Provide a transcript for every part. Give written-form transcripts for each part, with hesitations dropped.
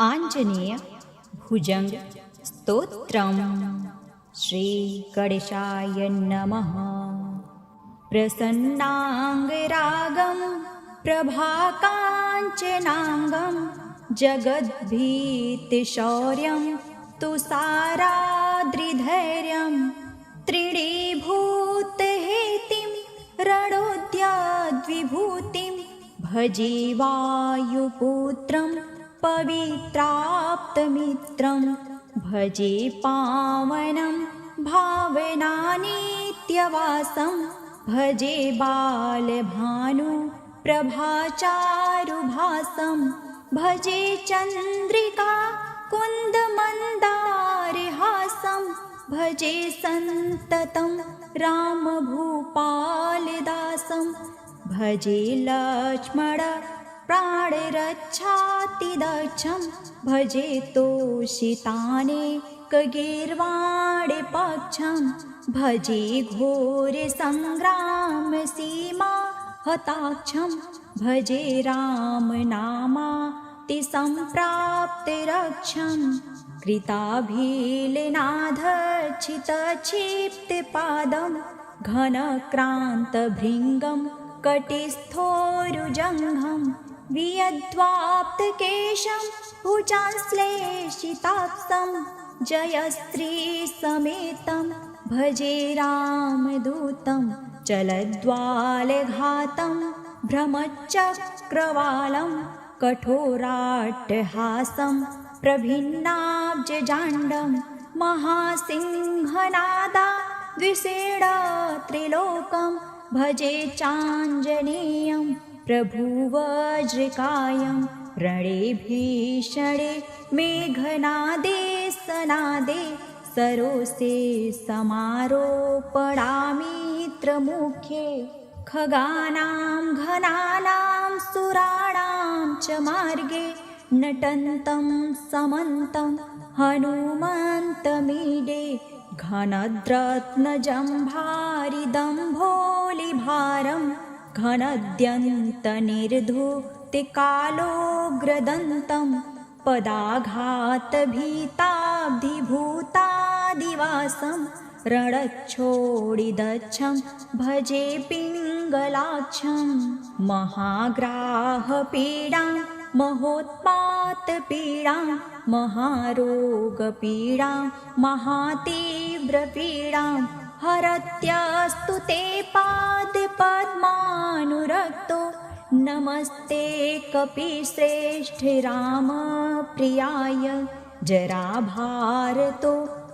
आञ्जनेय भुजंग स्तोत्रम्। श्री गणेशाय नमः। प्रसन्नाङ्गरागं प्रभाकाञ्चनाङ्गं जगद्भीतिशौर्यं तुषाराद्रिधैर्यं त्रिणीभूतहेतिं रणोद्यद्विभूतिं भजे वायुपुत्रं पवित्राप्तमित्रं भजे पावनं भावनानित्यवासं भजे बालभानु प्रभाचारुभासं भजे चन्द्रिका कुन्दमन्दारहासं भजे सन्ततं रामभूपालदासं भजे लक्ष्मण प्राणरक्षातिदक्षं भजे तोषितानेकगीर्वाणे पक्षं भजे घोरसङ्ग्रामसीमा हताक्षं भजे रामनामातिसम्प्राप्तिरक्षं कृताभिलनाधक्षितक्षिप्तपादं घनक्रान्तभृङ्गं कटिस्थोरुजङ्घं वियद्वाप्तकेशं भुजाश्लेषिताक्षं जयस्त्रीसमेतं भजे रामदूतं चलद्वालघातं भ्रमचक्रवालं कठोराट्टहासं प्रभिन्नाब्जजाण्डं महासिंहनादा द्विषेणत्रिलोकं भजे चाञ्जनेयं प्रभुवज्रकायं रणे भीषणे मेघनादे सनादे सरोषे समारोपणामित्रमुखे खगानां घनानां सुराणां च मार्गे नटन्तं समन्तं हनुमन्तमीडे घनद्रत्नजम्भारिदम्भोलिभारं घनद्यन्तनिर्धूतिकालोग्रदन्तं पदाघातभीताब्धिभूतादिवासं रणच्छोडिदच्छं भजे पिङ्गलाक्षं महाग्राहपीडां महोत्पातपीडां महारोगपीडां महातीव्रपीडां हरत्यस्तु ते पादपद्मानुरक्तो नमस्ते कपिश्रेष्ठ रामप्रियाय जराभारतो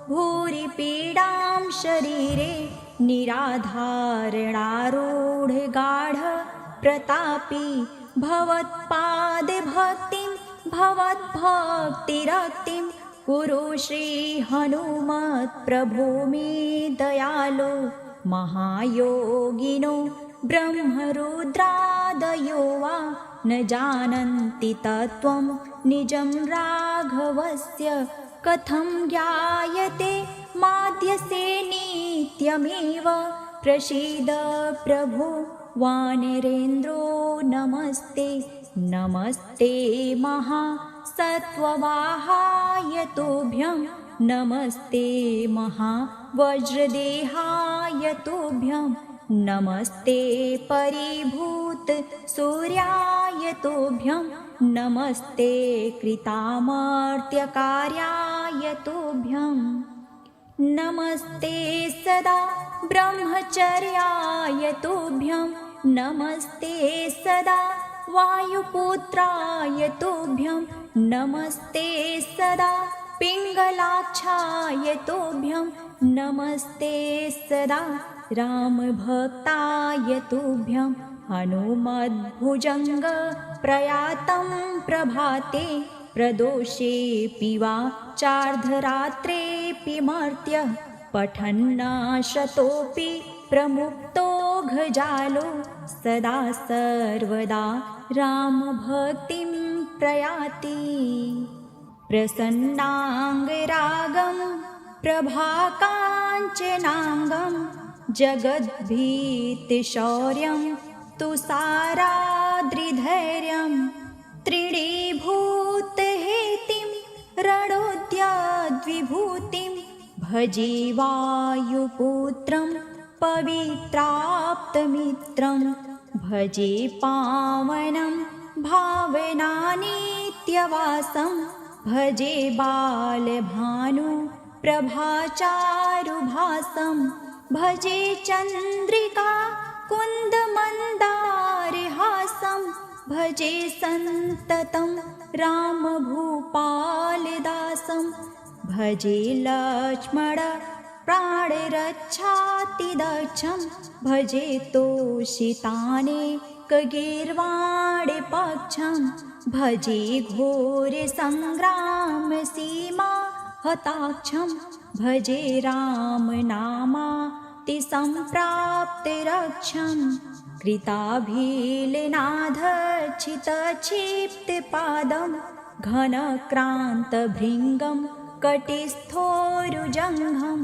भूरिपीडां शरीरे निराधारणारूढगाढ प्रतापी भवत्पादभक्तिं भवद्भक्तिरक्तिं कुरु श्री हनुमत्प्रभो मे दयालो महायोगिनो ब्रह्मरुद्रादयो वा न जानन्ति तत्त्वं निजं राघवस्य कथं ज्ञायते माद्यसे नित्यमेव प्रसीद प्रभो वानरेन्द्रो नमस्ते नमस्ते महासत्त्ववाहाय तुभ्यं नमस्ते महावज्रदेहाय तुभ्यं नमस्ते परिभूत सूर्याय तुभ्यं नमस्ते कृतामर्त्यकार्याय तुभ्यं नमस्ते सदा ब्रह्मचर्याय तुभ्यं नमस्ते सदा वायुपुत्राय तुभ्यं नमस्ते सदा पिङ्गलाक्षाय तुभ्यं नमस्ते सदा रामभक्ताय तुभ्यं हनुमद्भुजङ्ग प्रयातं प्रभाते प्रदोषेऽपि वा चार्धरात्रेऽपि मर्त्यः पठन्नाशतोऽपि प्रमुक्तो घजालो सदा सर्वदा रामभक्तिं प्रयाति प्रसन्नाङ्गरागं प्रभाकाञ्चनाङ्गं जगद्भीतिशौर्यं तुषाराद्रिधैर्यं त्रिणीभूतहेतिं रणोद्यद्विभूतिं भजे वायुपुत्रं पवित्राप्तमित्रं भजे पावनं भावनानित्यवासं भजे बालभानु प्रभाचारुभासं भजे चन्द्रिका कुन्दमन्दारहासं भजे सन्ततं रामभूपालदासं भजे लक्ष्मण प्राणरक्षातिदक्षं भजे तोषितानेकगीर्वाणे पक्षं भजे घोरसङ्ग्रामसीमा हताक्षं भजे रामनामातिसम्प्राप्तिरक्षं कृताभिलनाधक्षितक्षिप्तपादं घनक्रान्तभृङ्गं कटिस्थोरुजङ्घं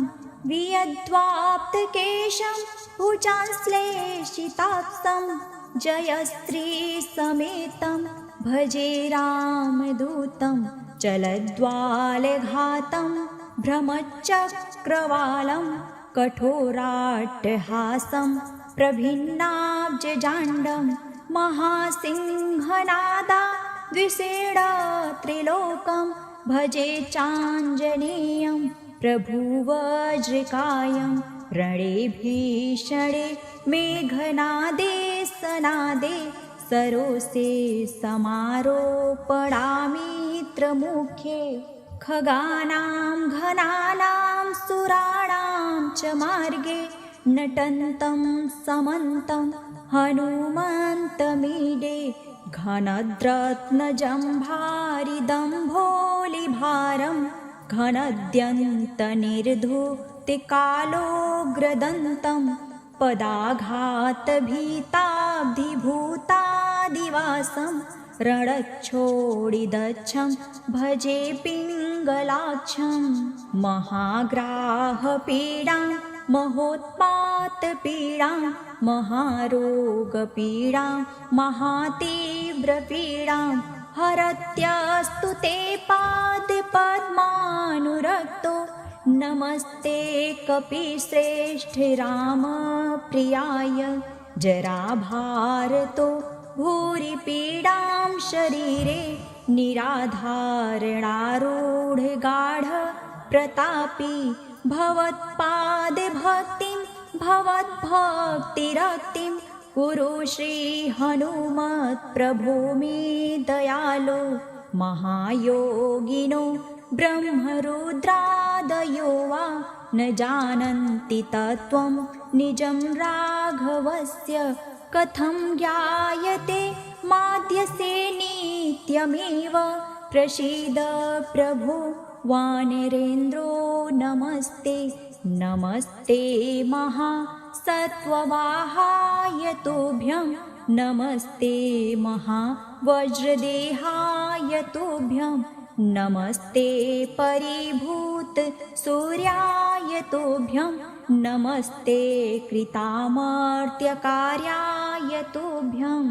वियद्वाप्तकेशं भुजाश्लेषिताक्षं जयश्रीसमेतं भजे रामदूतं चलद्वालघातं भ्रमचक्रवालं कठोराट्टहासं प्रभिन्नाब्जजाण्डं महासिंहनादा द्विषेणत्रिलोकं भजे चाञ्जनेयं प्रभुवज्रकायं रणे भीषणे मेघनादे सनादे सरोसे समारोपणामित्रमुखे खगानां घनानां सुराणां च मार्गे नटन्तं समन्तं हनुमन्तमीडे घनद्रत्नजम्भारिदम्भोलिभारं घनद्यन्तनिर्धूतिकालोग्रदन्तं पदाघातभीताब्धिभूतादिवासं रणच्छोडिदच्छं भजे पिङ्गलाक्षं महाग्राहपीडां महोत्पातपीडां महारोगपीडां महातीव्रपीडां हरत्यस्तु ते पादपद्मानुरक्तो नमस्ते कपिश्रेष्ठ रामप्रियाय जराभारतो भूरि पीडां शरीरे निराधारणारूढगाढ प्रतापी भवत्पादभक्तिं भवद्भक्तिरक्तिं कुरु श्रीहनुमत्प्रभो मे दयालो महायोगिनो ब्रह्मरुद्रादयो वा न जानन्ति तत्त्वं निजं राघवस्य कथं ज्ञायते माद्यसे नित्यमेव प्रसीद प्रभो वानरेन्द्रो नमस्ते नमस्ते महासत्त्ववाहाय तुभ्यं नमस्ते महावज्रदेहाय तुभ्यं नमस्ते परिभूत सूर्याय तुभ्यं नमस्ते कृतामर्त्यकार्याय तुभ्यं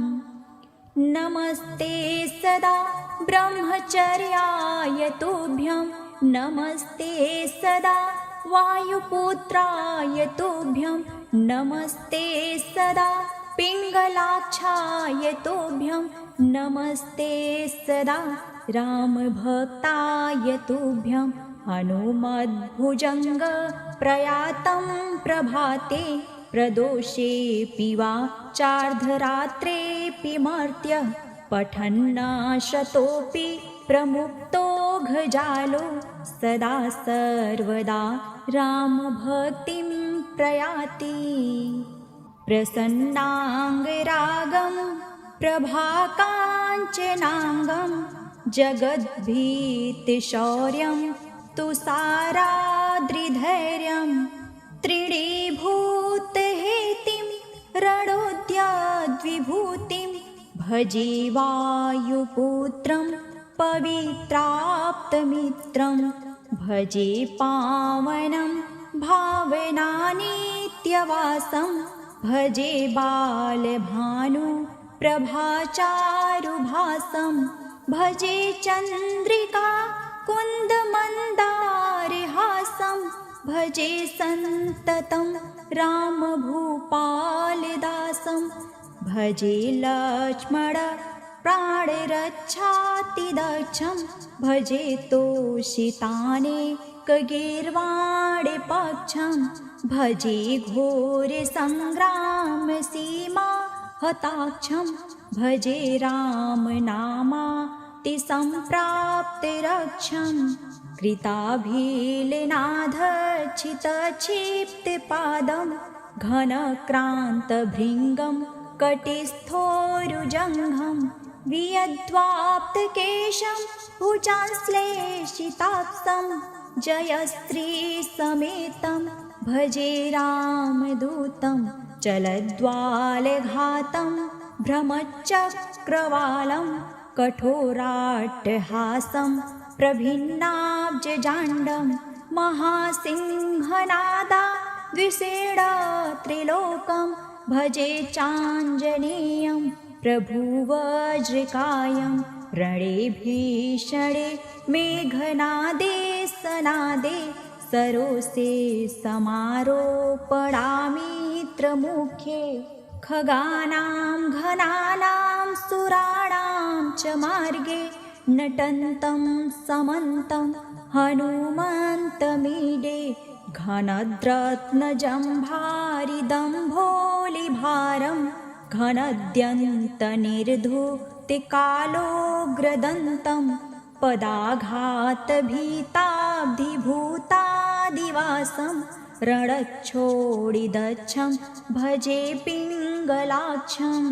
नमस्ते सदा ब्रह्मचर्याय तुभ्यं नमस्ते सदा वायुपुत्राय तुभ्यं नमस्ते सदा पिङ्गलाक्षाय तुभ्यं नमस्ते सदा रामभक्ताय तुभ्यं हनुमद्भुजङ्ग प्रयातं प्रभाते प्रदोषेऽपि वा चार्धरात्रेऽपि मर्त्य पठन्नाशतोऽपि प्रमुक्तो घजालो सदा सर्वदा रामभक्तिं प्रयाति प्रसन्नाङ्गरागं प्रभाकाञ्चनाङ्गं जगद्भीतिशौर्यं तुषाराद्रिधैर्यं त्रिणीभूतहेतिं रणोद्यद्विभूतिं भजे वायुपुत्रं पवित्राप्तमित्रं भजे पावनं भावनानित्यवासं भजे बालभानु प्रभाचारुभासं भजे चन्द्रिका कुन्द भजे सन्ततं रामभूपालदासं भजे लक्ष्मण प्राणरक्षातिदक्षं भजे तोषितानेकगीर्वाणे पक्षं भजे घोरसङ्ग्रामसीमा हताक्षं भजे रामनामातिसम्प्राप्तिरक्षं कृताभिलनाधक्षितक्षिप्तपादं घनक्रान्तभृङ्गं कटिस्थोरुजङ्घं वियद्वाप्तकेशं भुजाश्लेषिताक्षं जयश्रीसमेतं भजे रामदूतं चलद्वालघातं भ्रमचक्रवालं कठोराट्टहासं प्रभिन्नाब्जजाण्डं महासिंहनादा द्विषेणत्रिलोकं भजे चाञ्जनेयं प्रभुवज्रकायं रणे भीषणे मेघनादे सनादे सरोषे समारोपणामित्रमुखे खगानां घनानां सुराणां च मार्गे नटन्तं समन्तं हनुमन्तमीडे घनद्रत्नजम्भारिदम्भोलिभारं घनद्यन्तनिर्धूतिकालोग्रदन्तं पदाघातभीताब्धिभूतादिवासं रणच्छोडिदच्छं भजे पिङ्गलाक्षं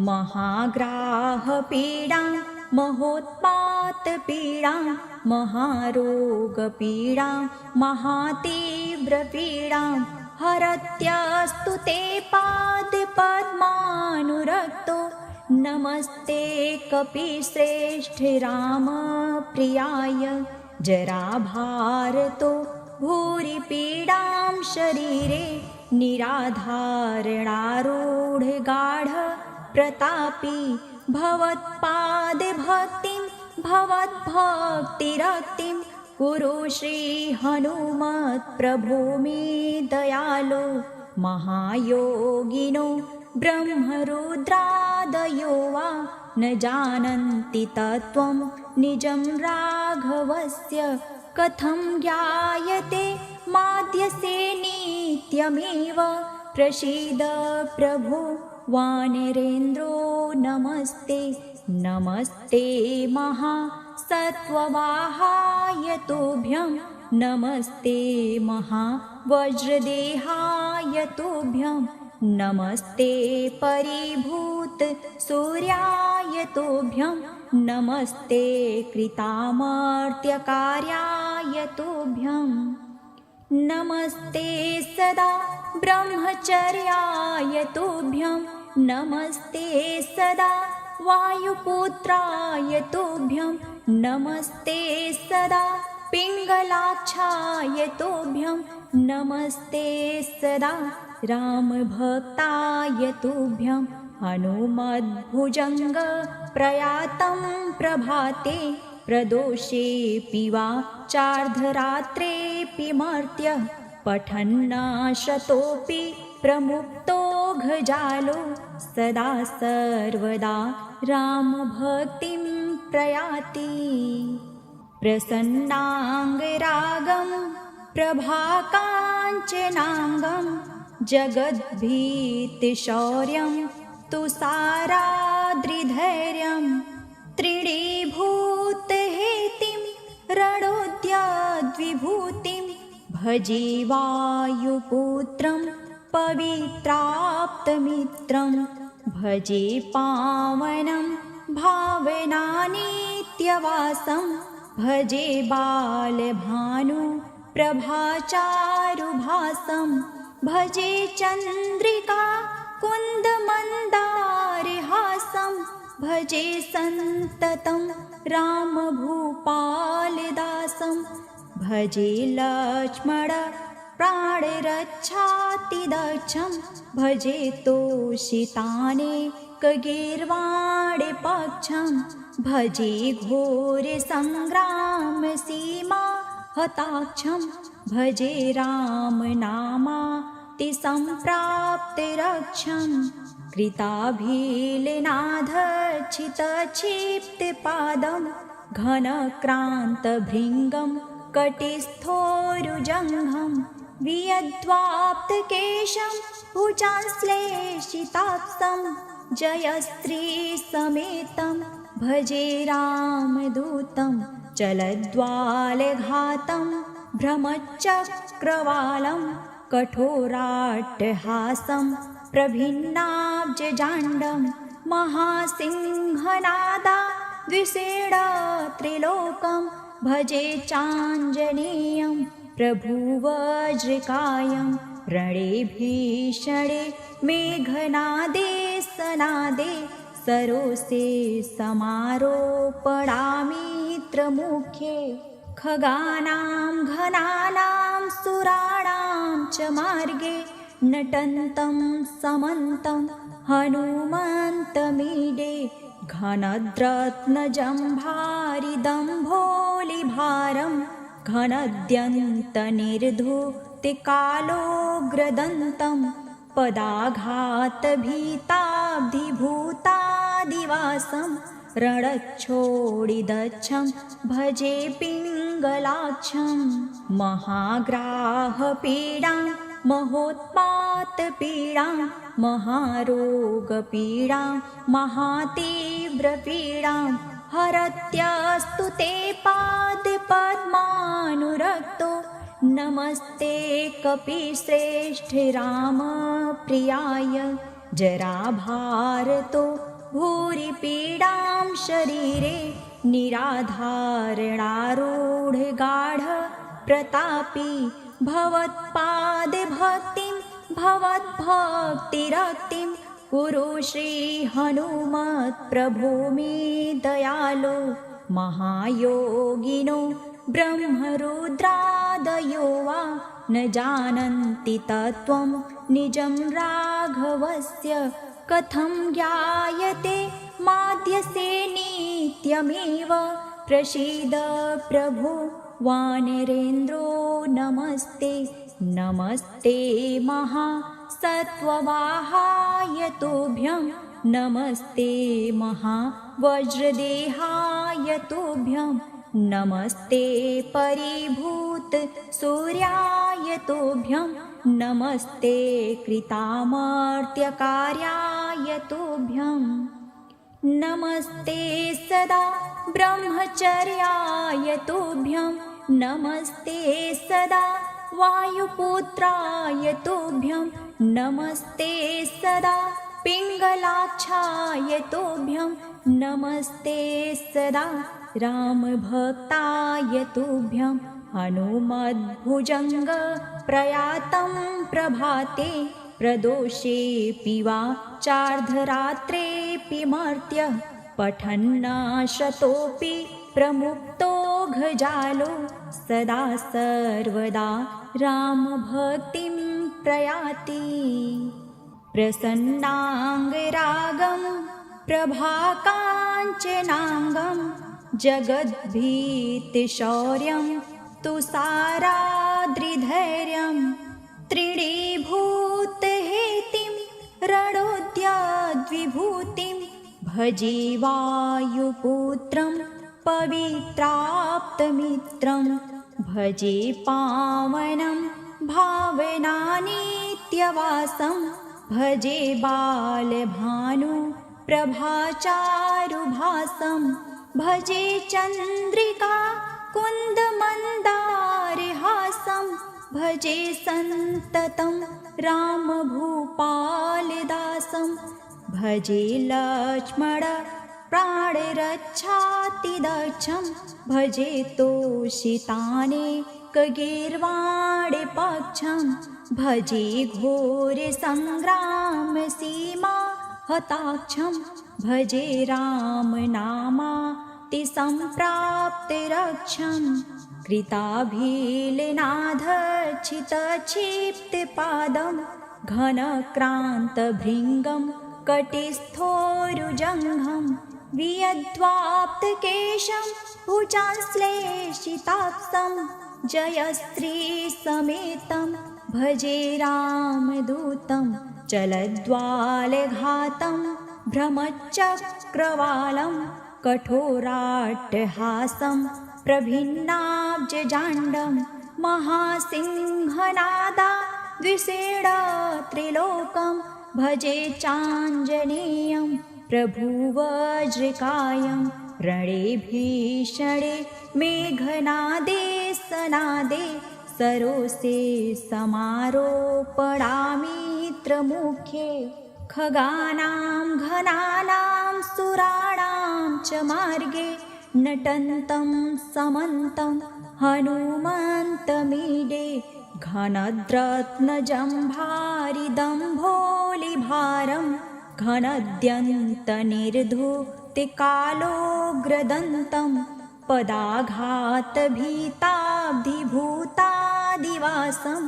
महाग्राहपीडां महोत्पातपीडां महारोगपीडां महातीव्रपीडां हरत्यस्तु ते पादपद्मानुरक्तो नमस्ते कपिश्रेष्ठे रामप्रियाय जराभारतो भूरि पीडां शरीरे निराधारणारूढगाढ प्रतापी भवत्पादभक्तिं भवद्भक्तिरक्तिं कुरु श्रीहनुमत्प्रभो मे दयालो महायोगिनो ब्रह्मरुद्रादयो वा न जानन्ति तत्त्वं निजं राघवस्य कथं ज्ञायते माद्यसे नित्यमेव प्रसीद प्रभो वानरेन्द्रो नमस्ते नमस्ते महासत्त्ववाहाय तुभ्यं नमस्ते महावज्रदेहाय तुभ्यं नमस्ते परिभूतसूर्याय तुभ्यं नमस्ते कृतामर्त्यकार्याय तुभ्यं नमस्ते सदा ब्रह्मचर्याय तुभ्यं नमस्ते सदा वायुपुत्राय तुभ्यं नमस्ते सदा पिङ्गलाक्षाय तुभ्यं नमस्ते सदा रामभक्ताय तुभ्यं हनुमद्भुजङ्ग प्रयातं प्रभाते प्रदोषेऽपि वा चार्धरात्रेऽपि मर्त्यः पठन्नाशतोऽपि प्रमुक्तो घजालो सदा सर्वदा रामभक्तिं प्रयाति प्रसन्नाङ्गरागं प्रभाकाञ्चनाङ्गं जगद्भीतिशौर्यं तुषाराद्रिधैर्यं त्रिणीभूतहेतिं रणोद्यद्विभूतिं भजे वायुपुत्रं पवित्राप्तमित्रं भजे पावनं भावनानित्यवासं भजे बालभानुप्रभाचारुभासं भजे चन्द्रिका कुन्दमन्दारहासं भजे सन्ततं रामभूपालदासं भजे लक्ष्मण प्राणरक्षातिदक्षं भजे तोषितानेकगीर्वाणे पक्षं भजे घोरसङ्ग्रामसीमा हताक्षं भजे रामनामातिसम्प्राप्तिरक्षं कृताभिलेनाधर्चितक्षिप्तपादं घनक्रान्तभृङ्गं कटिस्थोरुजङ्घं वियद्वाप्तकेशं भुजाश्लेषिताक्षं जयस्त्रीसमेतं भजे रामदूतं चलद्वालघातं भ्रमचक्रवालं कठोराट्टहासं प्रभिन्नाब्जजाण्डं महासिंहनादा द्विषेणत्रिलोकं भजे चाञ्जनेयं प्रभुवज्रकायं रणे भीषणे मेघनादे सनादे सरोसे समारोपणामित्रमुखे खगानां घनानां सुराणां च मार्गे नटन्तं समन्तं हनुमन्तमीडे घनद्रत्नजम्भारिदम्भोलिभारं घनद्यन्तनिर्धूतिकालोग्रदन्तं पदाघातभीताब्धिभूतादिवासं रणच्छोडिदच्छं भजे पिङ्गलाक्षं महाग्राहपीडां महोत्पातपीडां महारोगपीडां महातीव्रपीडां हरत्यस्तु ते पादपद्मानुरक्तो नमस्ते कपिश्रेष्ठ रामप्रियाय जराभारतो भूरिपीडां शरीरे निराधारणारूढगाढ प्रतापी भवत्पादभक्तिं भवद्भक्तिरक्तिं कुरु श्रीहनुमत्प्रभो मे दयालो महायोगिनो ब्रह्मरुद्रादयो वा न जानन्ति तत्त्वं निजं राघवस्य कथं ज्ञायते माद्यसे नित्यमेव प्रसीद प्रभो वानरेन्द्रो नमस्ते नमस्ते महासत्त्ववाहाय तुभ्यं नमस्ते महावज्रदेहाय तुभ्यं नमस्ते परिभूत सूर्याय तुभ्यं नमस्ते कृतामर्त्यकार्याय तुभ्यं नमस्ते सदा ब्रह्मचर्याय तुभ्यं नमस्ते सदा वायुपुत्राय तुभ्यं नमस्ते सदा पिङ्गलाक्षाय तुभ्यं नमस्ते सदा रामभक्ताय तुभ्यं हनुमद्भुजङ्ग प्रयातं प्रभाते प्रदोषेऽपि वा चार्धरात्रेऽपि मर्त्य पठन्नाशतोऽपि प्रमुक्तो घजालो सदा सर्वदा रामभक्तिं प्रयाति प्रसन्नाङ्गरागं प्रभाकाञ्चनाङ्गं जगद्भीतिशौर्यं तुषाराद्रिधैर्यं त्रिणीभूतहेतिं रणोद्यद्विभूतिं भजे वायुपुत्रं पवित्राप्तमित्रं भजे पावनं भावनानित्यवासं भजे बालभानु प्रभाचारुभासं भजे चन्द्रिका कुन्दमन्दारहासं भजे सन्ततं रामभूपालदासं भजे लक्ष्मण प्राणरक्षातिदक्षं भजे तोषितानेकगीर्वाणपक्षं भजे घोरसङ्ग्रामसीमा हताक्षं भजे रामनामातिसम्प्राप्तिरक्षं कृताभिलेनाधर्चितक्षिप्तपादं घनक्रान्तभृङ्गं कटिस्थोरुजङ्घं वियद्वाप्तकेशं भुजाश्लेषिताक्षं जयस्त्रीसमेतं भजे रामदूतं चलद्वालघातं भ्रमचक्रवालं कठोराट्टहासं प्रभिन्नाब्जजाण्डं महासिंहनादा द्विषेणत्रिलोकं भजे चाञ्जनेयं प्रभुवज्रकायं रणे भीषणे मेघनादे सनादे सरोसे समारोपणामित्रमुखे खगानां घनानां सुराणां च मार्गे नटन्तं समन्तं हनुमन्तमीडे घनद्रत्नजम्भारिदम्भोलिभारं घनद्यन्तनिर्धूतिकालोग्रदन्तं पदाघातभीताब्धिभूतादिवासं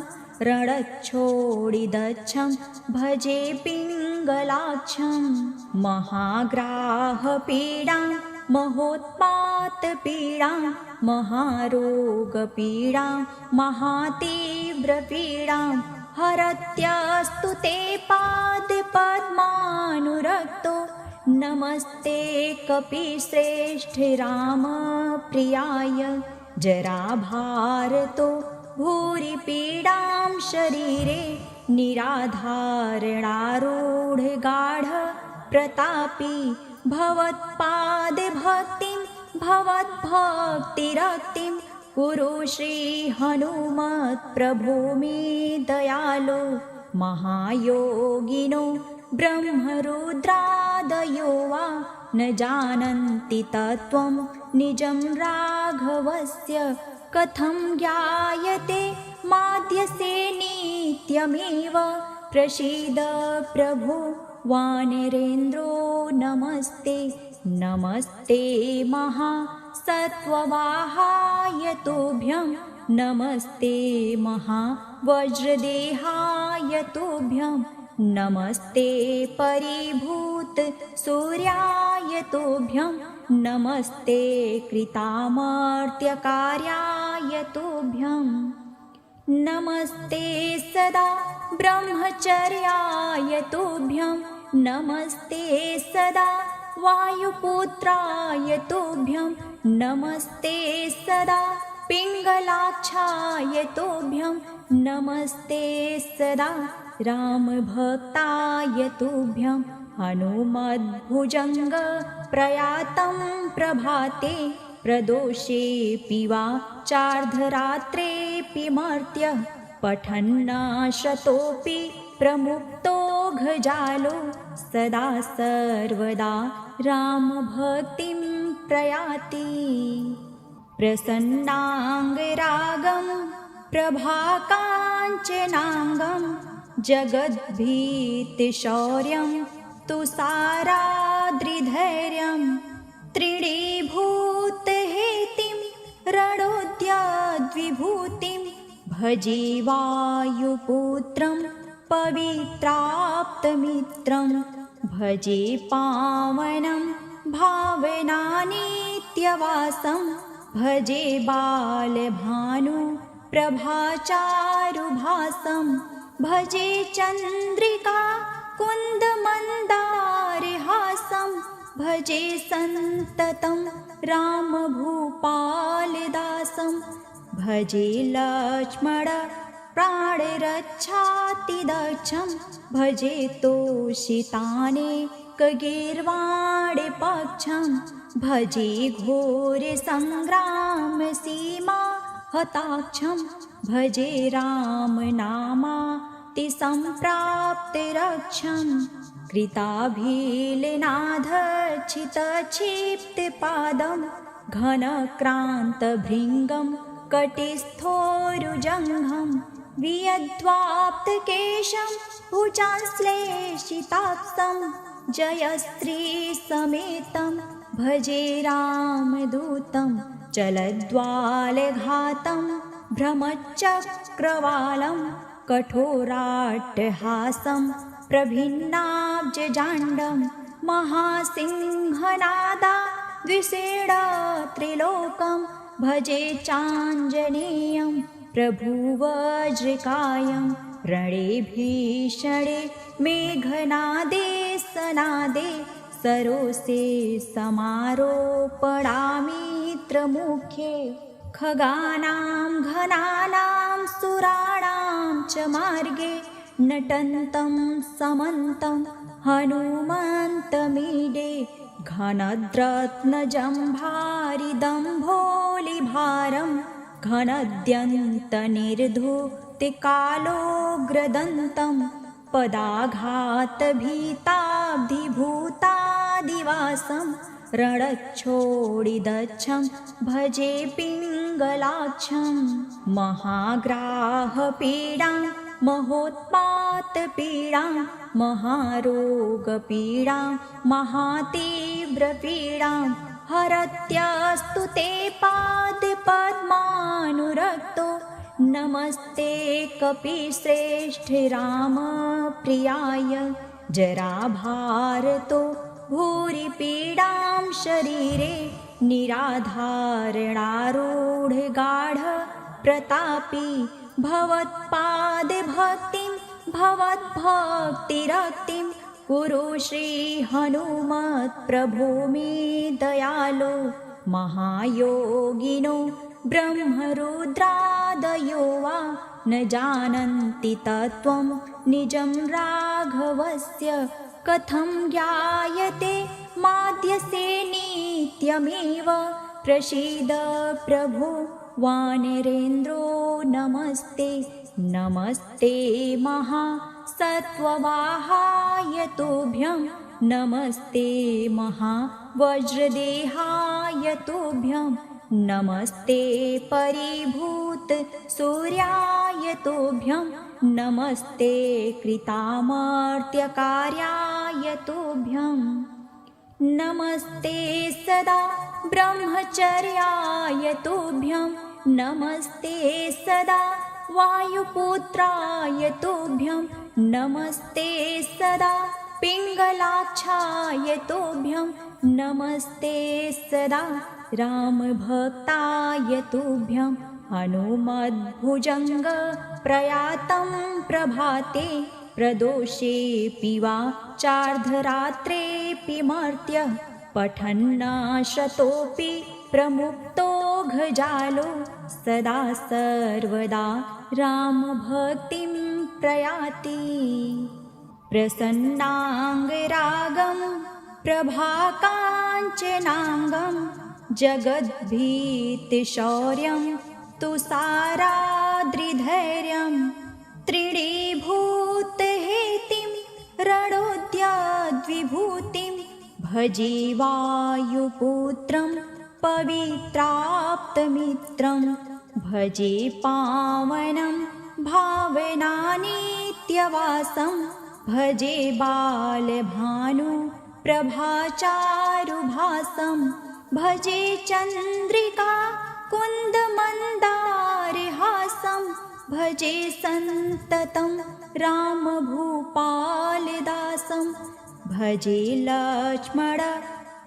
रणच्छोडिदच्छं भजे पिङ्गलाक्षं महाग्राहपीडां महोत्पातपीडां महारोगपीडां महातीव्रपीडां हरत्यस्तु ते पादपद्मानुरक्तो नमस्ते कपिश्रेष्ठ रामप्रियाय जराभारतो भूरि पीडां शरीरे निराधारणारूढगाढ प्रतापी भवत्पादभक्तिं भवद्भक्तिरक्तिं कुरु श्रीहनुमत्प्रभो मे दयालो महायोगिनो ब्रह्मरुद्रादयो वा न जानन्ति तत्त्वं निजं राघवस्य कथं ज्ञायते माद्यसे नित्यमेव प्रसीद प्रभो वानरेन्द्रो नमस्ते नमस्ते महासत्त्ववाहाय तुभ्यं नमस्ते महावज्रदेहाय तुभ्यं नमस्ते परिभूत सूर्याय तुभ्यं नमस्ते कृतामर्त्यकार्याय तुभ्यं नमस्ते सदा ब्रह्मचर्याय तुभ्यं नमस्ते सदा वायुपुत्राय तुभ्यं नमस्ते सदा पिङ्गलाक्षाय तुभ्यं नमस्ते सदा रामभक्ताय तुभ्यं हनुमद्भुजङ्ग प्रयातं प्रभाते प्रदोषेऽपि वा चार्धरात्रेऽपि मर्त्यः पठन्नाशतोऽपि प्रमुक्तो घजालो सदा सर्वदा रामभक्तिं प्रयाति प्रसन्नाङ्गरागं प्रभाकाञ्चनाङ्गं जगद्भीतिशौर्यं तुषाराद्रिधैर्यं त्रिणीभूतहेतिं रणोद्यद्विभूतिं भजे वायुपुत्रं पवित्राप्तमित्रं भजे पावनं भावनानित्यवासं भजे बालभानु प्रभाचारुभासं भजे चन्द्रिका कुन्दमन्दारहासं भजे सन्ततं रामभूपालदासं भजे लक्ष्मण प्राणरक्षातिदक्षं भजे तोषितानेकगीर्वाणे पक्षं भजे घोरसङ्ग्रामसीमा हताक्षं भजे रामनामातिसम्प्राप्तिरक्षं कृताभिलनाधक्षितक्षिप्तपादं घनक्रान्तभृङ्गं कटिस्थोरुजङ्घं वियद्वाप्तकेशं भुजाश्लेषिताक्षं जयस्त्रीसमेतं भजे रामदूतं चलद्वालघातं भ्रमचक्रवालं कठोराट्टहासं प्रभिन्नाब्जजाण्डं महासिंहनादा द्विषेणत्रिलोकं भजे चाञ्जनेयं प्रभुवज्रकायं रणे भीषणे मेघनादे सनादे सरोसे समारोपणामित्रमुखे खगानां घनानां सुराणां च मार्गे नटन्तं समन्तं हनुमन्तमीडे घनद्रत्नजम्भारिदम्भोलिभारं घनद्यन्तनिर्धूतिकालोग्रदन्तं पदाघातभीताब्धिभूतादिवासं रणच्छोडिदच्छं भजे पिङ्गलाक्षं महाग्राहपीडां महोत्पातपीडां महारोगपीडां महातीव्रपीडां हरत्यस्तु ते पादपद्मानुरक्तो नमस्ते कपिश्रेष्ठे रामप्रियाय जराभारतो भूरि पीडां शरीरे निराधारणारूढगाढ प्रतापी भवत्पादभक्तिं भवद्भक्तिरक्तिं कुरु श्री हनुमत्प्रभो मे दयालो महायोगिनो ब्रह्मरुद्रादयो वा न जानन्ति तत्त्वं निजं राघवस्य कथं ज्ञायते माद्यसे नित्यमेव प्रसीद प्रभो वानरेन्द्रो नमस्ते नमस्ते महासत्त्ववाहाय तुभ्यं नमस्ते महावज्रदेहाय तुभ्यं नमस्ते परिभूत सूर्याय तुभ्यं नमस्ते कृतामर्त्यकार्याय तुभ्यं नमस्ते सदा ब्रह्मचर्याय तुभ्यं नमस्ते सदा वायुपुत्राय तुभ्यं नमस्ते सदा पिङ्गलाक्षाय तुभ्यं नमस्ते सदा रामभक्ताय तुभ्यं हनुमद्भुजङ्ग प्रयातं प्रभाते प्रदोषेऽपि वा चार्धरात्रेऽपि मर्त्य पठन्नाशतोऽपि प्रमुक्तो घजालो सदा सर्वदा रामभक्तिं प्रयाति प्रसन्नाङ्गरागं प्रभाकाञ्चनाङ्गं जगद्भीतिशौर्यं तुषाराद्रिधैर्यं त्रिणीभूतहेतिं रणोद्यद्विभूतिं भजे वायुपुत्रं पवित्राप्तमित्रं भजे पावनं भावनानित्यवासं भजे बालभानु प्रभाचारुभासं भजे चन्द्रिका कुन्दमन्दारहासं भजे सन्ततं रामभूपालदासं भजे लक्ष्मण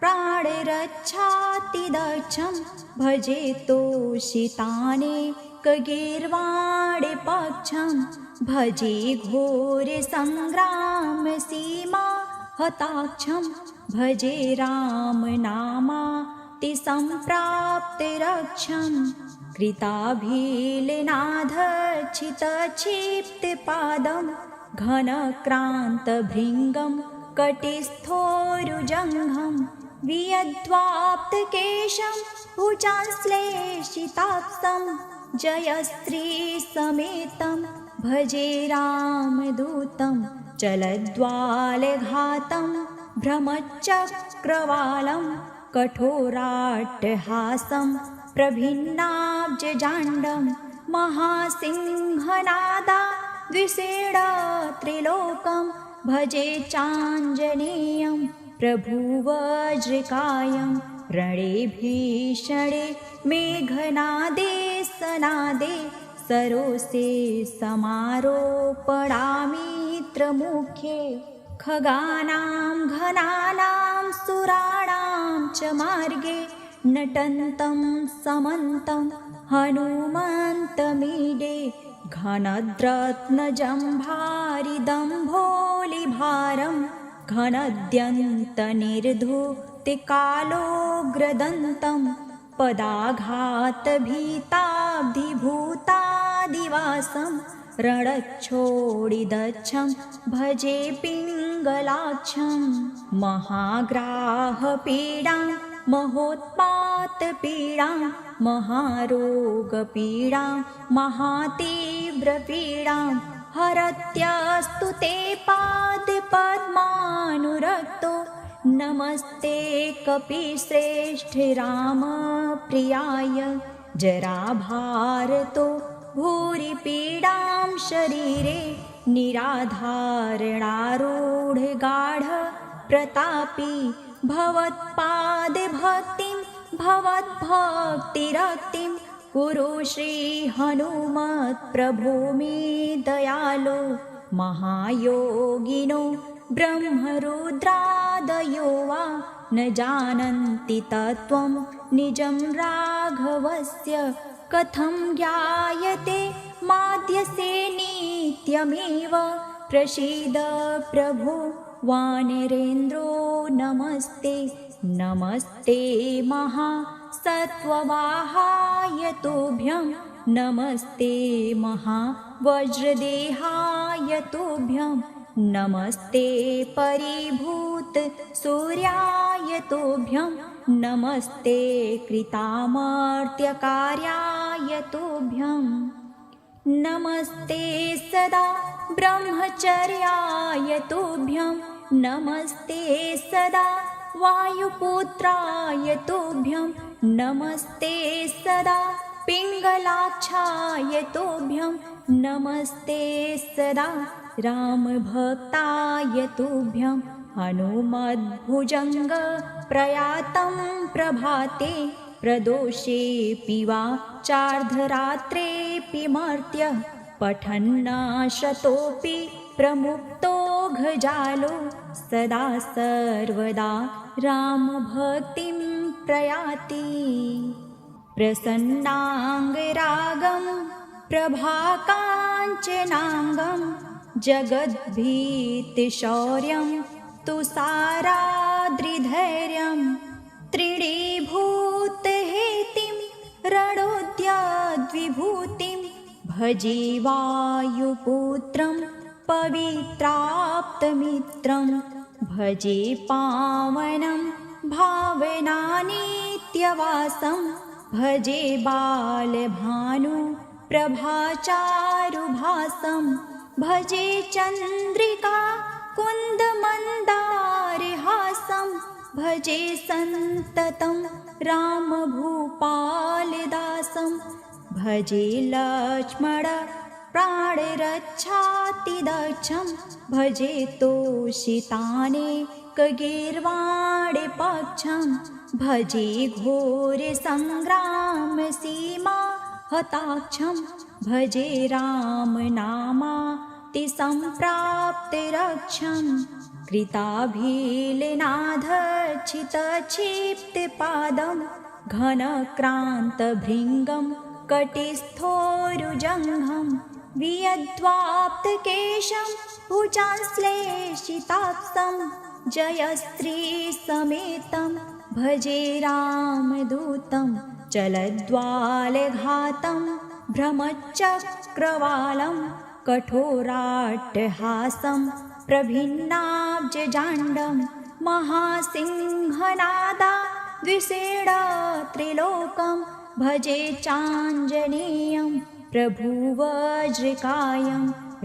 प्राणरक्षातिदक्षं भजे तोषितानेकगीर्वाणे पक्षं भजे घोरसङ्ग्रामसीमा हताक्षं भजे रामनामातिसम्प्राप्तिरक्षं कृताभिलनाधक्षितक्षिप्तपादं घनक्रान्तभृङ्गं कटिस्थोरुजङ्घं वियद्वाप्तकेशं भुजाश्लेषिताक्षं जयश्रीसमेतं भजे रामदूतं चलद्वालघातं भ्रमचक्रवालं कठोराट्टहासं प्रभिन्नाब्जजाण्डं महासिंहनादा द्विषेणत्रिलोकं भजे चाञ्जनेयं प्रभुवज्रकायं रणे भीषणे मेघनादे सनादे सरोसे समारोपणामित्रमुखे खगानां घनानां सुराणां च मार्गे नटन्तं समन्तं हनुमन्तमीडे घनद्रत्नजम्भारिदम्भोलिभारं घनद्यन्तनिर्धूतिकालोग्रदन्तं पदाघातभीताब्धिभूतादिवासं रणच्छोडिदच्छं भजे पिङ्गलाक्षं महाग्राहपीडां महोत्पातपीडां महारोगपीडां महातीव्रपीडां हरत्यस्तु ते पादपद्मानुरक्तो नमस्ते कपिश्रेष्ठे रामप्रियाय जराभारतो भूरि पीडां शरीरे निराधारणारूढगाढ प्रतापी भवत्पादभक्तिं भवद्भक्तिरक्तिं कुरु श्री हनुमत्प्रभो मे दयालो महायोगिनो ब्रह्मरुद्रादयो वा न जानन्ति तत्त्वं निजं राघवस्य कथं ज्ञायते माद्यसे नित्यमेव प्रसीद प्रभो वानरेन्द्रो नमस्ते नमस्ते महासत्त्ववाहाय तुभ्यं नमस्ते महावज्रदेहाय तुभ्यं नमस्ते परिभूत सूर्याय तुभ्यं नमस्ते कृतामर्त्यकार्याय तुभ्यं नमस्ते सदा ब्रह्मचर्याय तुभ्यं नमस्ते सदा वायुपुत्राय तुभ्यं नमस्ते सदा पिङ्गलाक्षाय तुभ्यं नमस्ते सदा रामभक्ताय तुभ्यं हनुमद्भुजङ्ग प्रयातं प्रभाते प्रदोषेऽपि वा चार्धरात्रेऽपि मर्त्यः पठन्नाशतोऽपि प्रमुक्तो घजालो सदा सर्वदा रामभक्तिं प्रयाति प्रसन्नाङ्गरागं प्रभाकाञ्चनाङ्गं जगद्भीतिशौर्यं तुषाराद्रिधैर्यं त्रिणीभूतहेतिं रणोद्यद्विभूतिं भजे वायुपुत्रं पवित्राप्तमित्रं भजे पावनं भावनानित्यवासं भजे बालभानु प्रभाचारुभासं भजे चन्द्रिका कुन्दमन्दारहासं भजे सन्ततं रामभूपालदासं भजे लक्ष्मण प्राणरक्षातिदक्षं भजे तोषितानेकगीर्वाणपक्षं भजे घोरसङ्ग्रामसीमा हताक्षं भजे रामनामातिसम्प्राप्तिरक्षं कृताभिलनाधक्षितक्षिप्तपादं घनक्रान्तभृङ्गं कटिस्थोरुजङ्घं वियद्वाप्तकेशं भुजाश्लेषिताक्षं जयस्त्रीसमेतं भजे रामदूतं चलद्वालघातं भ्रमचक्रवालं कठोराट्टहासं प्रभिन्नाब्जजाण्डं महासिंहनादा द्विषेणत्रिलोकं भजे चाञ्जनेयं प्रभुवज्रकायं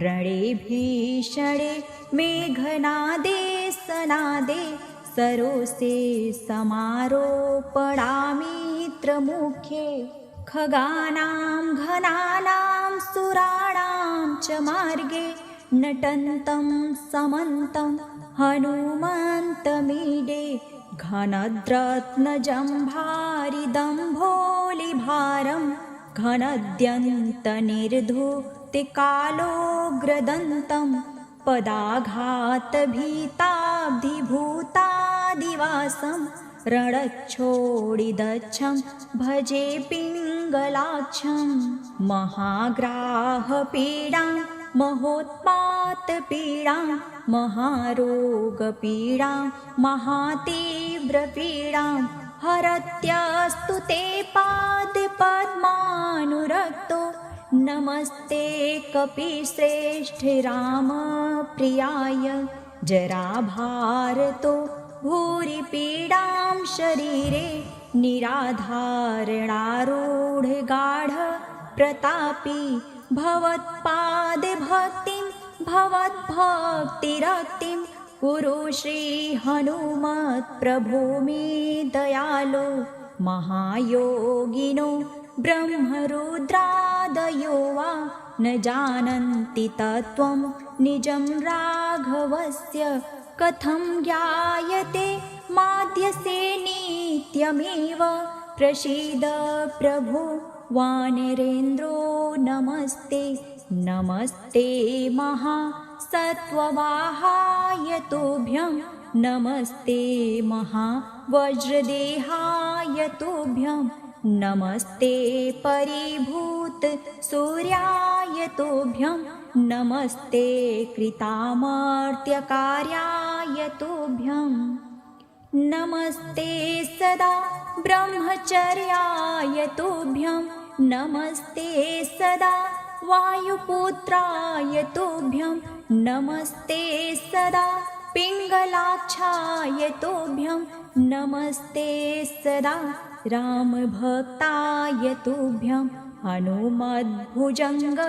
रणे भीषणे मेघनादे सनादे सरोसे समारोपणामित्रमुखे खगानां घनानां सुराणां च मार्गे नटन्तं समन्तं हनुमन्तमीडे घनद्रत्नजम्भारिदम्भोलिभारं घनद्यन्तनिर्धूतिकालोग्रदन्तं पदाघातभीताब्धिभूतादिवासं रणच्छोडिदच्छं भजे पिङ्गलाक्षं महाग्राहपीडां महोत्पातपीडां महारोगपीडां महातीव्रपीडां हरत्यस्तु ते पादपद्मानुरक्तो नमस्ते कपिश्रेष्ठ रामप्रियाय जराभारतो भूरिपीडां शरीरे निराधारणारूढगाढ प्रतापी भवत्पादभक्तिं भवद्भक्तिरक्तिं कुरु श्रीहनुमत्प्रभो मे दयालो महायोगिनो ब्रह्मरुद्रादयो वा न जानन्ति तत्त्वं निजं राघवस्य कथं ज्ञायते माद्यसे नित्यमेव प्रसीद प्रभो वानरेन्द्रो नमस्ते नमस्ते महासत्त्ववाहाय तुभ्यं नमस्ते महावज्रदेहाय तुभ्यं नमस्ते परिभूत सूर्याय तुभ्यं नमस्ते कृतामर्त्यकार्याय तुभ्यं नमस्ते सदा ब्रह्मचर्याय तुभ्यं नमस्ते सदा वायुपुत्राय तुभ्यं नमस्ते सदा पिङ्गलाक्षाय तुभ्यं नमस्ते सदा रामभक्ताय तुभ्यं हनुमद्भुजङ्ग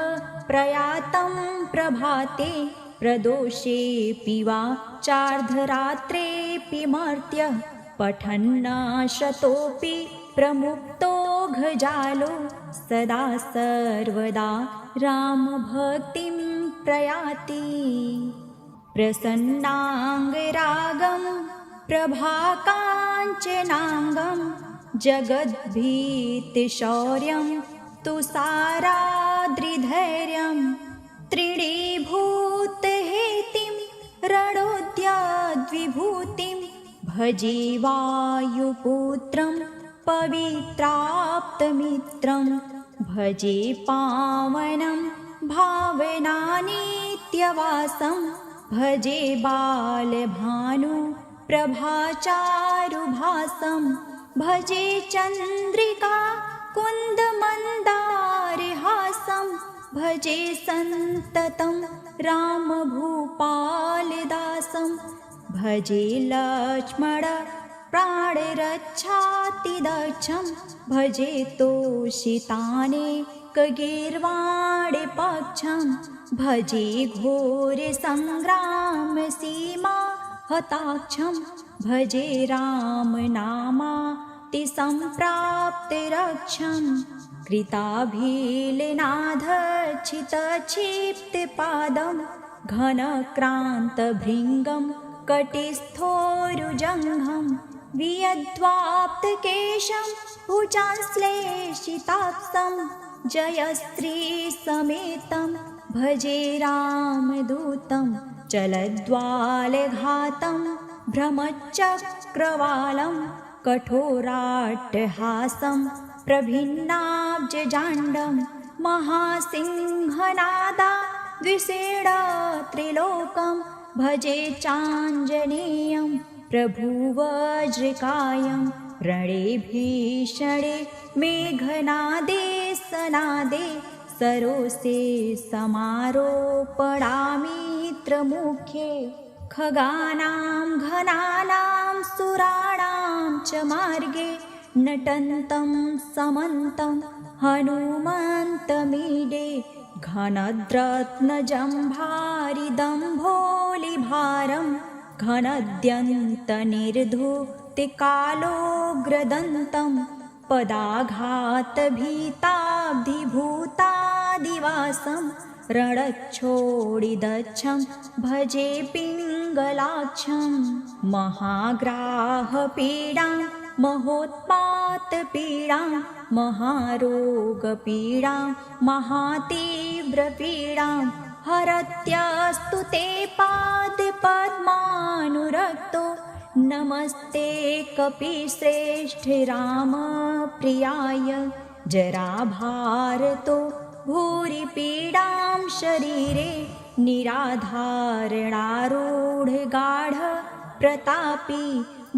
प्रयातं प्रभाते प्रदोषेऽपि वा चार्धरात्रेऽपि मर्त्यः पठन्नाशतोऽपि प्रमुक्तो घजालो सदा सर्वदा रामभक्तिं प्रयाति प्रसन्नाङ्गरागं प्रभाकाञ्चनाङ्गं जगद्भीतिशौर्यं तुषाराद्रिधैर्यं त्रिणीभूतहेतिं रणोद्यद्विभूतिं भजे वायुपुत्रं पवित्राप्तमित्रं भजे पावनं भावनानित्यवासं भजे बालभानु प्रभाचारुभासं भजे चन्द्रिका कुन्दमन्दारहासं भजे सन्ततं रामभूपालदासं भजे लक्ष्मण प्राणरक्षातिदक्षं भजे तोषितानेकगीर्वाणपक्षं भजे घोरसङ्ग्रामसीमा हताक्षं भजे रामनामातिसम्प्राप्तिरक्षं कृताभिलनाधक्षितक्षिप्तपादं घनक्रान्तभृङ्गं कटिस्थोरुजङ्घं वियद्वाप्तकेशं भुजाश्लेषिताक्षं जयस्त्रीसमेतं भजे रामदूतं चलद्वालघातं भ्रमचक्रवालं कठोराट्टहासं प्रभिन्नाब्जजाण्डं महासिंहनादा द्विषीणत्रिलोकं भजे चाञ्जनेयं प्रभुवज्रकायं रणे भीषणे मेघनादे सनादे सरोसे समारोपणामित्रमुखे खगानां घनानां सुराणां च मार्गे नटन्तं समन्तं हनुमन्तमीडे घनद्रत्नजम्भारिदम्भोलिभारं घनद्यन्तनिर्धूतिकालोग्रदन्तं पदाघातभीताब्धिभूतादिवासं रणच्छोडिदच्छं भजे पिङ्गलाक्षं महाग्राहपीडां महोत्पातपीडां महारोगपीडां महातीव्रपीडां हरत्यस्तु ते पादपद्मानुरक्तो नमस्ते कपिश्रेष्ठे रामप्रियाय जराभारतो भूरि पीडां शरीरे निराधारणारूढगाढ प्रतापी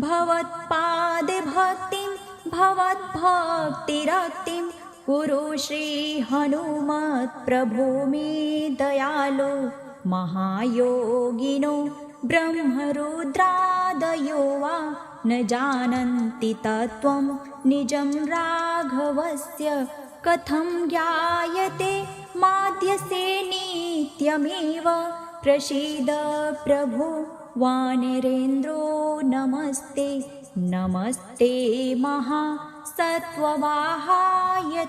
भवत्पादभक्तिं भवद्भक्तिरक्तिं कुरु श्रीहनुमत्प्रभो मे दयालो महायोगिनो ब्रह्मरुद्रादयो वा न जानन्ति तत्त्वं निजं राघवस्य कथं ज्ञायते माद्यसे नित्यमेव प्रसीद प्रभो वानरेन्द्रो नमस्ते नमस्ते महासत्त्ववाहाय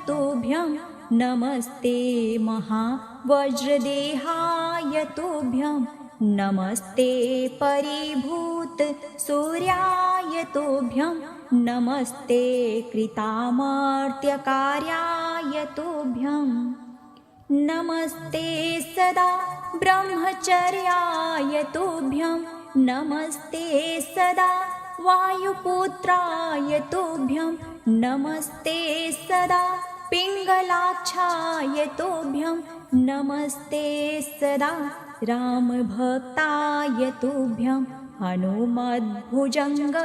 तुभ्यं नमस्ते महावज्रदेहाय तुभ्यं नमस्ते परिभूत सूर्याय तुभ्यं नमस्ते कृतामर्त्यकार्याय तुभ्यं नमस्ते सदा ब्रह्मचर्याय तुभ्यं नमस्ते सदा वायुपुत्राय तुभ्यं नमस्ते सदा पिङ्गलाक्षाय तुभ्यं नमस्ते सदा रामभक्ताय तुभ्यं हनुमद्भुजङ्ग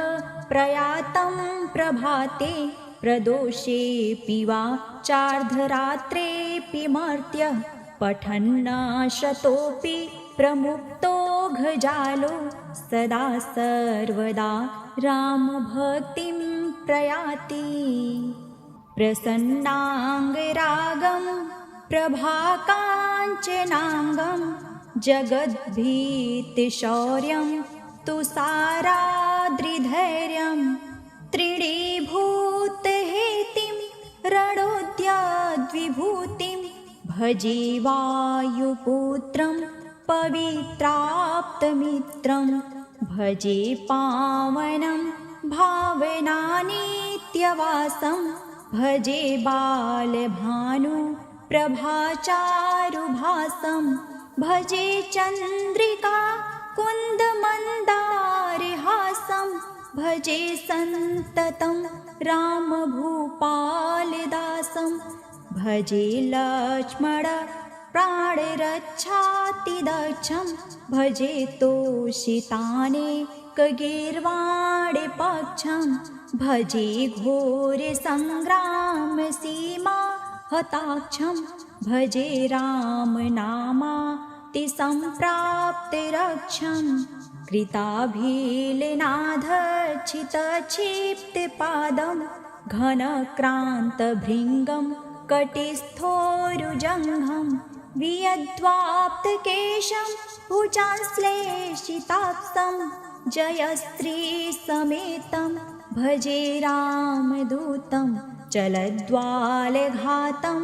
प्रयातं प्रभाते प्रदोषेऽपि वा चार्धरात्रेऽपि मर्त्यः पठन्नाशतोऽपि प्रमुक्तो घजालो सदा सर्वदा रामभक्तिं प्रयाति प्रसन्नाङ्गरागं प्रभाकाञ्चनाङ्गं जगद्भीतिशौर्यं तुषाराद्रिधैर्यं त्रिणीभूतहेतिं रणोद्यद्विभूतिं भजे वायुपुत्रं पवित्राप्तमित्रं भजे पावनं भावनानित्यवासं भजे बालभानु प्रभाचारुभासं भजे चन्द्रिका कुन्दमन्दारहासं भजे सन्ततं रामभूपालदासं भजे लक्ष्मण प्राणरक्षातिदक्षं भजे तोषितानेकगीर्वाणे पक्षं भजे घोरसङ्ग्रामसीमा हताक्षं भजे रामनामातिसम्प्राप्तिरक्षं कृताभिलनाधक्षितक्षिप्तपादं घनक्रान्तभृङ्गं कटिस्थोरुजङ्घं वियद्वाप्तकेशं भुजाश्लेषिताक्षं जयश्रीसमेतं भजे रामदूतं चलद्वालघातं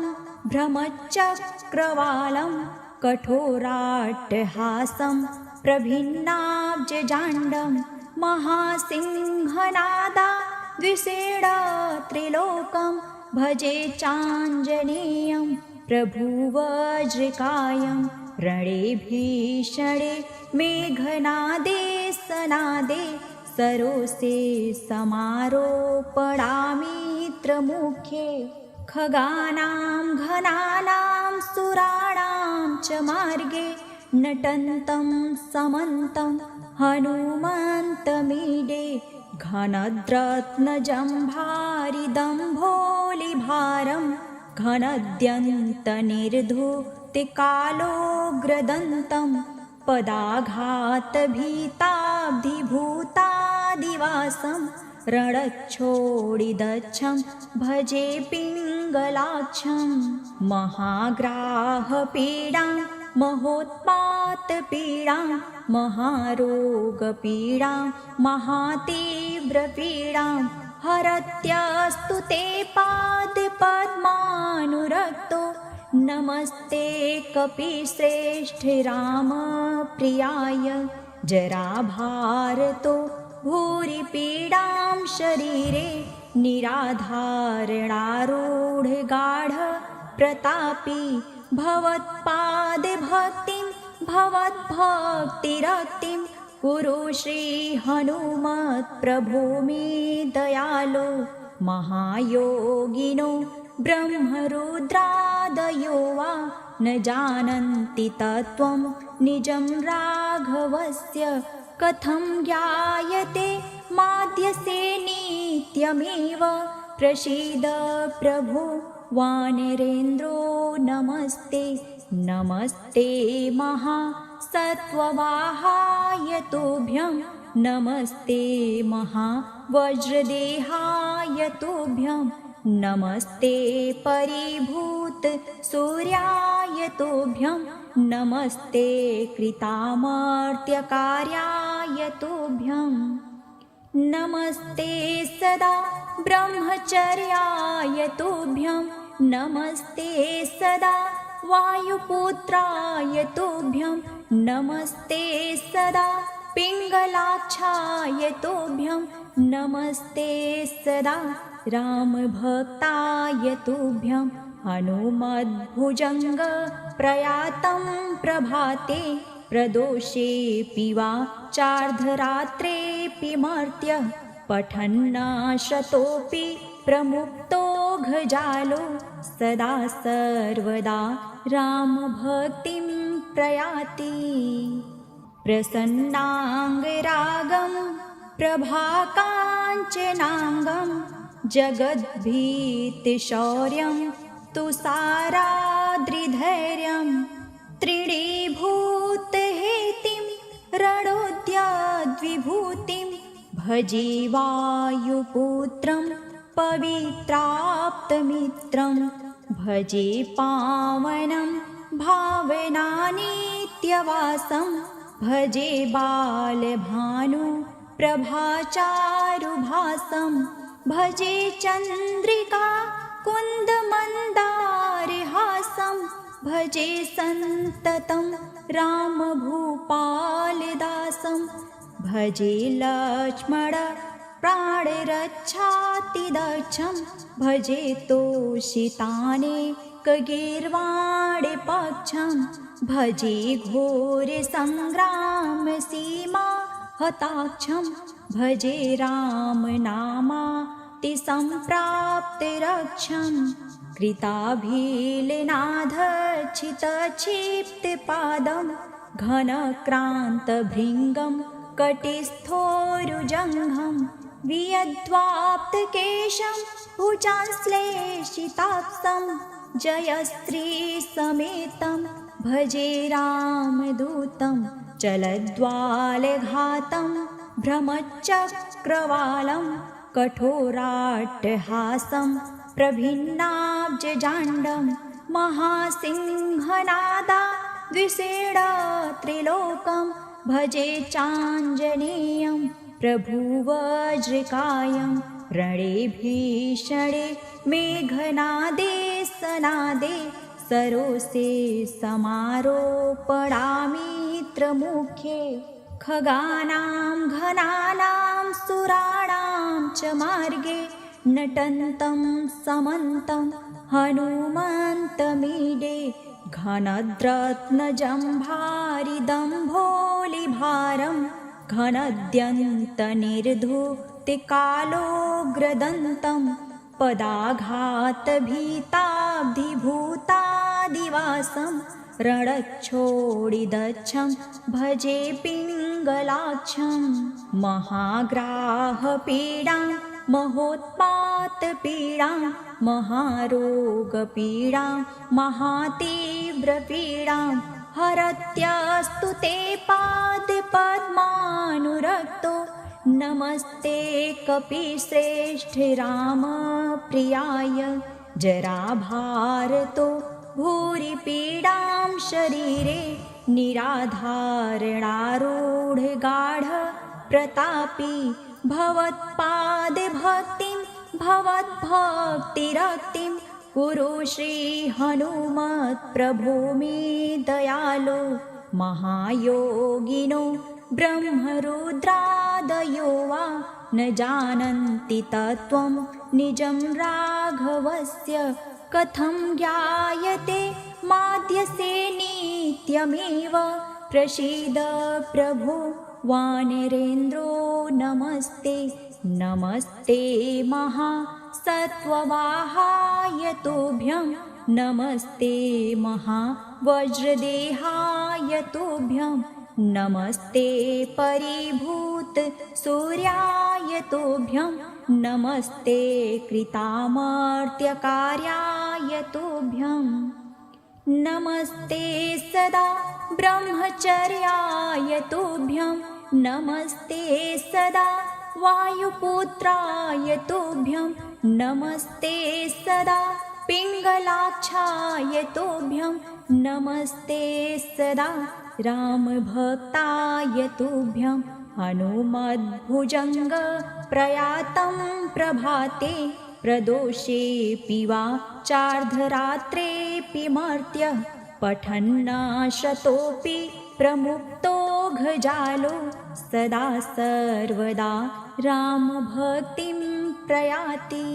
भ्रमचक्रवालं कठोराट्टहासं प्रभिन्नाब्जजाण्डं महासिंहनादा द्विषेणत्रिलोकं भजे चाञ्जनेयं प्रभुवज्रकायं रणे भीषणे मेघनादे सनादे सरोसे समारोपणामित्रमुखे खगानां घनानां सुराणां च मार्गे नटन्तं समन्तं हनुमन्तमीडे घनद्रत्नजम्भारिदम्भोलिभारं घनद्यन्तनिर्धूतिकालोग्रदन्तं पदाघातभीताब्धिभूतादिवासं रणच्छोडिदच्छं भजे पिङ्गलाक्षं महाग्राहपीडां महोत्पातपीडां महारोगपीडां महातीव्रपीडां हरत्यस्तु ते पादपद्मानुरक्तो नमस्ते कपिश्रेष्ठे रामप्रियाय जराभारतो भूरि पीडां शरीरे निराधारणारूढगाढ प्रतापी भवत्पादभक्तिं भवद्भक्तिरक्तिं कुरु श्री हनुमत्प्रभो मे दयालो महायोगिनो ब्रह्मरुद्रादयो वा न जानन्ति तत्त्वं निजं राघवस्य कथं ज्ञायते माद्यसे नित्यमेव प्रसीद प्रभो वानरेन्द्रो नमस्ते नमस्ते महासत्त्ववाहाय तुभ्यं नमस्ते महावज्रदेहाय तुभ्यं नमस्ते परिभूत सूर्याय तुभ्यं नमस्ते कृतामर्त्यकार्याय तुभ्यं नमस्ते सदा ब्रह्मचर्याय तुभ्यं नमस्ते सदा वायुपुत्राय तुभ्यं नमस्ते सदा पिङ्गलाक्षाय तुभ्यं नमस्ते सदा रामभक्ताय तुभ्यं हनुमद्भुजङ्ग प्रयातं प्रभाते प्रदोषेऽपि वा चार्धरात्रेऽपि मर्त्यः पठन्नाशतोऽपि प्रमुक्तो घजालो सदा सर्वदा रामभक्तिं प्रयाति प्रसन्नाङ्गरागं प्रभाकाञ्चनाङ्गं जगद्भीतिशौर्यं तुषाराद्रिधैर्यं त्रिणीभूतहेतिं रणोद्यद्विभूतिं भजे वायुपुत्रं पवित्राप्तमित्रं भजे पावनं भावनानित्यवासं भजे बालभानु प्रभाचारुभासं भजे चन्द्रिका कुन्दमन्दारहासं भजे सन्ततं रामभूपालदासं भजे लक्ष्मण प्राणरक्षातिदक्षं भजे तोषितानेकगीर्वाणे पक्षं भजे घोरसङ्ग्रामसीमा हताक्षं भजे रामनामातिसम्प्राप्तिरक्षं कृताभिलनाधक्षितक्षिप्तपादं घनक्रान्तभृङ्गं कटिस्थोरुजङ्घं वियद्वाप्तकेशं भुजाश्लेषिताक्षं जयश्रीसमेतं भजे रामदूतं चलद्वालघातं भ्रमचक्रवालं कठोराट्टहासं प्रभिन्नाब्जजाण्डं महासिंहनादा द्विषेणत्रिलोकं भजे चाञ्जनेयं प्रभुवज्रकायं रणे भीषणे मेघनादे सनादे सरोसे समारोपणामित्रमुखे खगानां घनानां सुराणां च मार्गे नटन्तं समन्तं हनुमन्तमीडे घनद्रत्नजम्भारिदम्भोलिभारं घनद्यन्तनिर्धूतिकालोग्रदन्तं पदाघातभीताब्धिभूतादिवासं रणच्छोडिदच्छं भजे पिङ्गलाक्षं महाग्राहपीडां महोत्पातपीडां महारोगपीडां महातीव्रपीडां हरत्यस्तु ते पादपद्मानुरक्तो नमस्ते कपिश्रेष्ठ रामप्रियाय जराभारतो भूरिपीडां शरीरे निराधारणारूढगाढ प्रतापी भवत्पादभक्तिं भवद्भक्तिरक्तिं कुरु श्री हनुमत्प्रभो मे दयालो महायोगिनो ब्रह्मरुद्रादयो वा न जानन्ति तत्त्वं निजं राघवस्य कथं ज्ञायते माद्यसे नित्यमेव प्रसीद प्रभो वानरेन्द्रो नमस्ते नमस्ते महासत्त्ववाहाय तुभ्यं नमस्ते महावज्रदेहाय तुभ्यं नमस्ते परिभूत सूर्याय तुभ्यं नमस्ते कृतामर्त्यकार्याय तुभ्यं नमस्ते सदा ब्रह्मचर्याय तुभ्यं नमस्ते सदा वायुपुत्राय तुभ्यं नमस्ते सदा पिङ्गलाक्षाय तुभ्यं नमस्ते सदा रामभक्ताय तुभ्यं हनुमद्भुजङ्ग प्रयातं प्रभाते प्रदोषेऽपि वा चार्धरात्रेऽपि मर्त्यः पठन्नाशतोऽपि प्रमुक्तो घजालो सदा सर्वदा रामभक्तिं प्रयाति।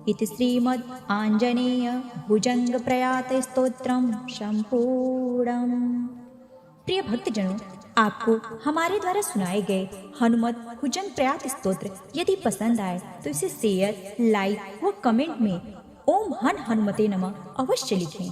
इति श्रीमद् आञ्जनेय भुजङ्गप्रयातस्तोत्रं सम्पूर्णम्। प्रिय भक्तजनों, आपको हमारे द्वारा सुनाए गए हनुमत भुजंग प्रयात स्तोत्र यदि पसंद आए तो इसे शेयर, लाइक व कमेंट में ओम हन हनुमते नमः अवश्य लिखें।